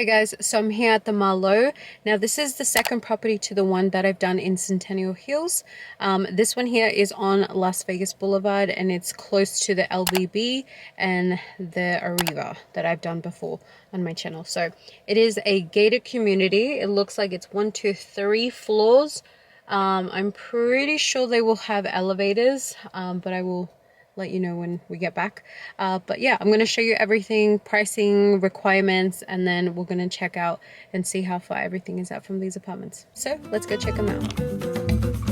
Hey guys, so I'm here at the Marlowe. Now this is the second property to the one that I've done in Centennial Hills. This one here is on Las Vegas Boulevard and it's close to the LVB and the Arriva that I've done before on my channel. So it is a gated community. It looks like it's 1, 2, 3 floors. I'm pretty sure they will have elevators, but I will let you know when we get back. But yeah, I'm going to show you everything, pricing, requirements, and then we're going to check out and see how far everything is out from these apartments. So let's go check them out.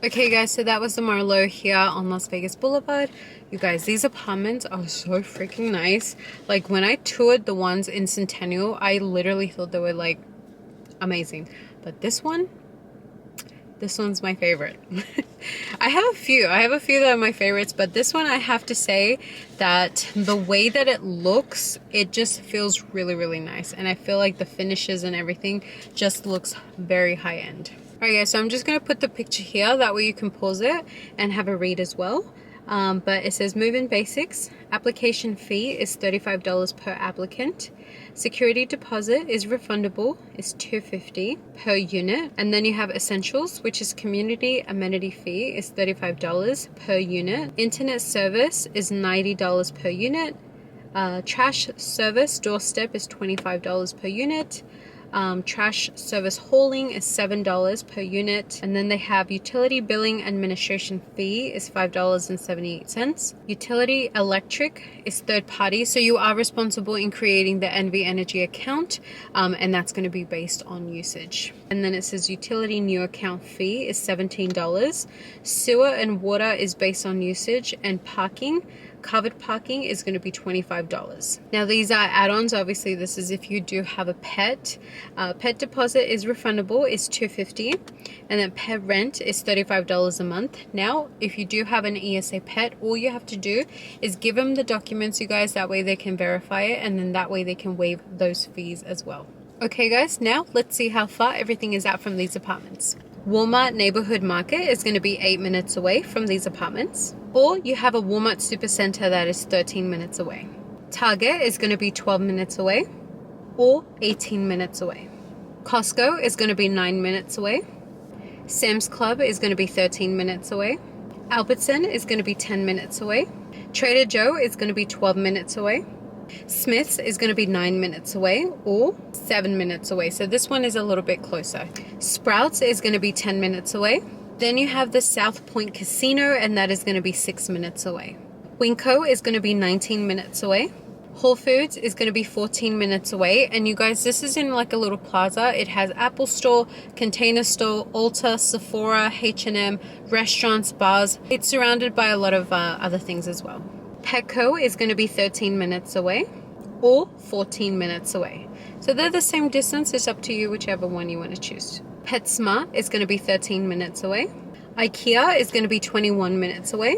Okay guys, so that was the Marlowe here on Las Vegas Boulevard. You guys, these apartments are so freaking nice. Like when I toured the ones in Centennial, I literally thought they were like amazing. But this one's my favorite. I have a few that are my favorites, but this one I have to say that the way that it looks, it just feels really, really nice. And I feel like the finishes and everything just looks very high end. Alright guys, so I'm just going to put the picture here, that way you can pause it and have a read as well. But it says move-in basics. Application fee is $35 per applicant. Security deposit is refundable, is $250 per unit. And then you have essentials, which is community amenity fee is $35 per unit. Internet service is $90 per unit. Trash service doorstep is $25 per unit. Trash service hauling is $7 per unit, and then they have utility billing administration fee is $5.78. Utility electric is third party, so you are responsible in creating the NV Energy account, and that's going to be based on usage. And then it says utility new account fee is $17. Sewer and water is based on usage, and parking, covered parking, is going to be $25. Now these are add-ons. Obviously this is if you do have a pet. Pet deposit is refundable, is $250, and then pet rent is $35 a month. Now if you do have an ESA pet, all you have to do is give them the documents, you guys, that way they can verify it, and then that way they can waive those fees as well. Okay guys, now let's see how far everything is out from these apartments. Walmart Neighborhood Market is going to be 8 minutes away from these apartments. Or you have a Walmart Supercenter that is 13 minutes away. Target is going to be 12 minutes away or 18 minutes away. Costco is going to be 9 minutes away. Sam's Club is going to be 13 minutes away. Albertson is going to be 10 minutes away. Trader Joe is going to be 12 minutes away. Smith's is going to be 9 minutes away or 7 minutes away. So this one is a little bit closer. Sprouts is going to be 10 minutes away. Then you have the South Point Casino, and that is going to be 6 minutes away. Winco is going to be 19 minutes away. Whole Foods is going to be 14 minutes away. And you guys, this is in like a little plaza. It has Apple Store, Container Store, Ulta, Sephora, H&M, restaurants, bars. It's surrounded by a lot of other things as well. Petco is going to be 13 minutes away or 14 minutes away. So they're the same distance. It's up to you, whichever one you want to choose. PetSmart is going to be 13 minutes away. IKEA is going to be 21 minutes away.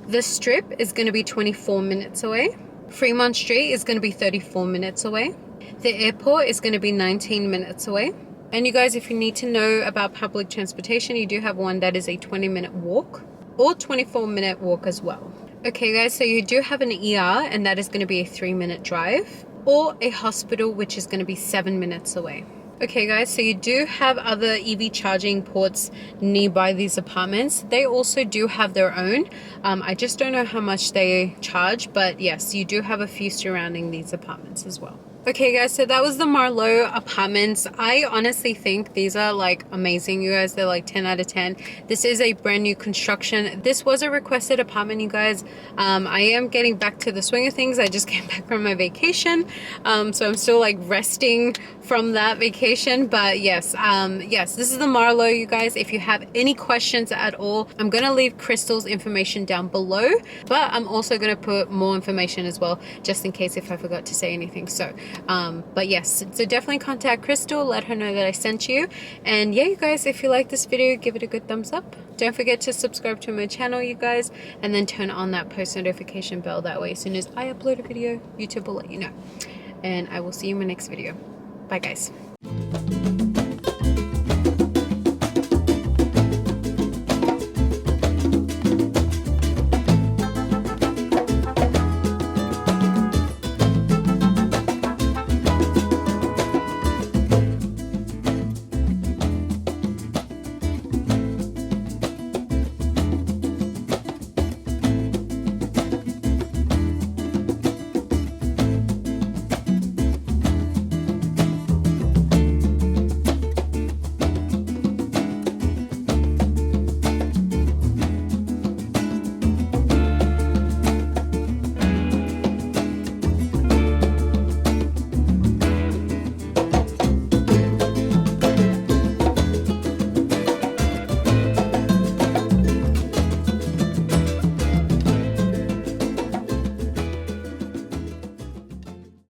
The Strip is going to be 24 minutes away. Fremont Street is going to be 34 minutes away. The airport is going to be 19 minutes away. And you guys, if you need to know about public transportation, you do have one that is a 20-minute walk or 24-minute walk as well. Okay guys, so you do have an ER, and that is going to be a 3-minute drive, or a hospital, which is going to be 7 minutes away. Okay guys, so you do have other EV charging ports nearby these apartments. They also do have their own. I just don't know how much they charge, but yes, you do have a few surrounding these apartments as well. Okay guys, so that was the Marlowe apartments. I honestly think these are like amazing, you guys. They're like 10 out of 10. This is a brand new construction. This was a requested apartment, you guys. I am getting back to the swing of things. I just came back from my vacation, so I'm still like resting from that vacation. But yes, this is the Marlowe, you guys. If you have any questions at all, I'm gonna leave Krystal's information down below, but I'm also gonna put more information as well, just in case if I forgot to say anything. So but yes, so definitely contact Krystal, let her know that I sent you. And yeah, you guys, if you like this video, give it a good thumbs up. Don't forget to subscribe to my channel, you guys, and then turn on that post notification bell. That way, as soon as I upload a video, YouTube will let you know. And I will see you in my next video. Bye guys.